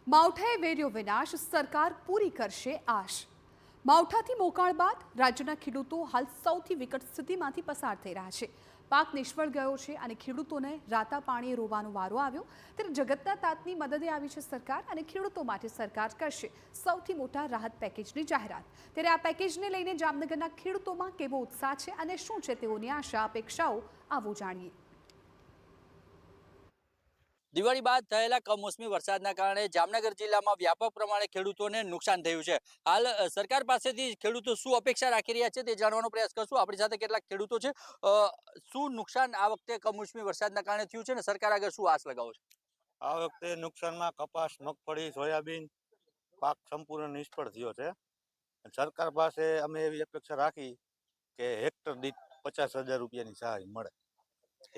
માવઠાએ વેર્યો વિનાશ, સરકાર પૂરી કરશે આશ। માવઠાથી મોકાળ બાદ રાજ્યના ખેડૂતો હાલ સૌથી વિકટ સ્થિતિમાંથી પસાર થઈ રહ્યા છે। પાક નિષ્ફળ ગયો છે અને ખેડૂતોને રાતા પાણીએ રોવાનો વારો આવ્યો। ત્યારે જગતના તાતની મદદે આવી છે સરકાર અને ખેડૂતો માટે સરકાર કરશે સૌથી મોટા રાહત પેકેજની જાહેરાત। ત્યારે આ પેકેજને લઈને જામનગરના ખેડૂતોમાં કેવો ઉત્સાહ છે અને શું છે તેઓની આશા અપેક્ષાઓ, આવો જાણીએ। દિવાળી બાદ થયેલા કમોસમી વરસાદના કારણે જામનગર જિલ્લામાં વ્યાપક પ્રમાણે ખેડૂતોને નુકસાન થયું છે। હાલ સરકાર પાસેથી ખેડૂતો શું અપેક્ષા રાખી રહ્યા છે તે જાણવાનો પ્રયાસ કરશું। આપણી સાથે કેટલાક ખેડૂતો છે। શું નુકસાન આ વખતે કમોસમી વરસાદના કારણે થયું છે ને સરકાર આગળ શું આશ લગાવો છો? આ વખતે નુકસાનમાં કપાસ, મગફળી, સોયાબીન પાક સંપૂર્ણ નિષ્ફળ થયો છે। સરકાર પાસે અમે એવી અપેક્ષા રાખી કે હેક્ટર દીઠ 50,000 રૂપિયાની સહાય મળે,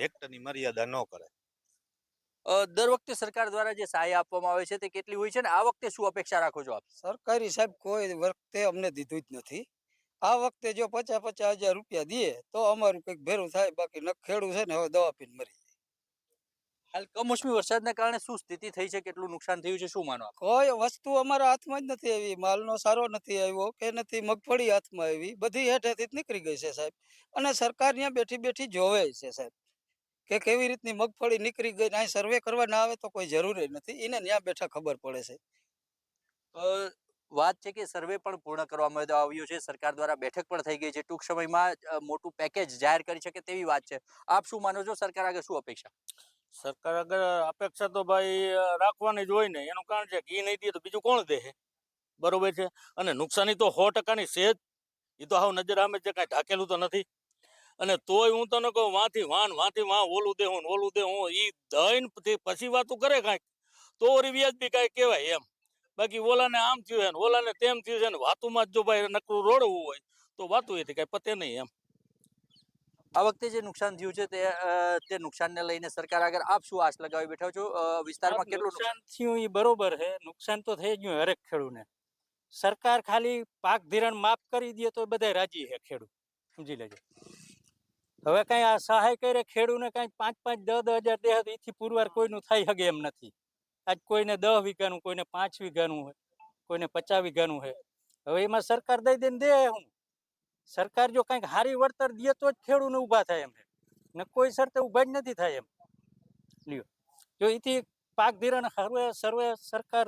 હેક્ટરની મર્યાદા ન કરે। દર વખતે સરકાર દ્વારા જે સહાય આપવામાં આવે છે તે કેટલી હોય છે ને આ વખતે શું અપેક્ષા રાખો છો આપ? સરકારી સાહેબ કોઈ વખતે અમને દીધું જ નથી। આ વખતે જો 50,000 રૂપિયા દે તો અમારું કંઈક ભેરું થાય, બાકી ન ખેડૂત છે ને હવે દવા પીને મરી જાય। હાલ કમોસમી વરસાદના કારણે શું સ્થિતિ થઈ છે, કેટલું નુકસાન થયું છે, શું માનો આપ? કોઈ વસ્તુ અમારા હાથમાં જ નથી આવી, માલનો સારો નથી આવ્યો કે નથી મગફળી હાથમાં આવી, બધી હેઠેથી જ નીકળી ગઈ છે સાહેબ। અને સરકાર ત્યાં બેઠી બેઠી જોવે છે સાહેબ કે કેવી રીતની મગફળી નીકળી ગઈ। અહીં સર્વે કરવા ના આવે તો કોઈ જરૂરી નથી, એને ત્યાં બેઠા ખબર પડે છે। વાત છે કે સર્વે પણ પૂર્ણ કરવામાં આવ્યું છે, સરકાર દ્વારા બેઠક પણ થઈ ગઈ છે, ટૂંક સમયમાં મોટું પેકેજ જાહેર કરી શકે તેવી વાત છે। આપ શું માનો છો, સરકાર આગળ શું અપેક્ષા? સરકાર આગળ અપેક્ષા તો ભાઈ રાખવાની જ હોય ને, એનું કારણ છે ઘી નહીં દે તો બીજું કોણ દે? બરોબર છે। અને નુકસાની તો 100%ની છે જ, એ તો હાવ નજર આમે છે, કાંઈ ઢાકેલું તો નથી। અને તોય હું તને કહું વાંથી વાં ઓલું દે હું ઈ દઈને પછી વાતું કરે કાંઈક તો ઓરી વ્યાજબી કાંઈ કહેવાય એમ। બાકી ઓલાને આમ થયું છે ને ઓલાને તેમ થયું છે ને વાતુમાં જ જો ભાઈ નકરું રોડવું હોય તો વાતું એથી કાંઈ પતે નહીં એમ। આ વખતે જે નુકસાન થયું છે તે નુકસાનને લઈને સરકાર આગળ આપ શું આશ લગાવી બેઠા છો? વિસ્તારમાં કેટલું નુકસાન થયું એ બરોબર છે, નુકસાન તો થઈ ગયું હરેક ખેડૂતને। સરકાર ખાલી પાક ધિરાણ માફ કરી દે તો બધા રાજી છે ખેડૂત, સમજી લેજો। હવે કઈ આ સહાય કરે ખેડૂતને કઈ 5-5, 10-10 હજાર દે એથી પુરવાર કોઈનું થઈ શકે એમ નથી। આજ કોઈને 10 વીઘાનું, કોઈને 5 વીઘાનું હોય, કોઈને 50 વીઘાનું છે। હવે એમાં સરકાર દઈ દે હું સરકાર જો કઈક સારી વળતર દે તો જ ખેડૂતને ઊભા થાય એમ છે, ને કોઈ શરતે ઊભા જ નથી થાય એમ। લ્યો જો એથી પાક ધિરાણ સર્વે સરકાર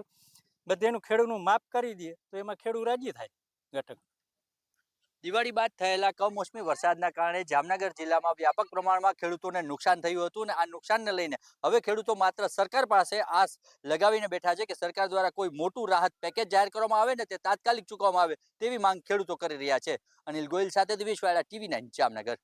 બધાનું ખેડૂતનું માફ કરી દે તો એમાં ખેડૂત રાજી થાય ઘટક। દિવાળી બાદ થયેલા કમોસમી વરસાદના કારણે જામનગર જિલ્લામાં વ્યાપક પ્રમાણમાં ખેડૂતોને નુકસાન થયું હતું અને આ નુકસાનને લઈને હવે ખેડૂતો માત્ર સરકાર પાસે આસ લગાવીને બેઠા છે કે સરકાર દ્વારા કોઈ મોટું રાહત પેકેજ જાહેર કરવામાં આવે ને તે તાત્કાલિક ચૂકવવામાં આવે તેવી માંગ ખેડૂતો કરી રહ્યા છે। અનિલ ગોયલ સાથે દિવેશ વાળા, TV9 જામનગર।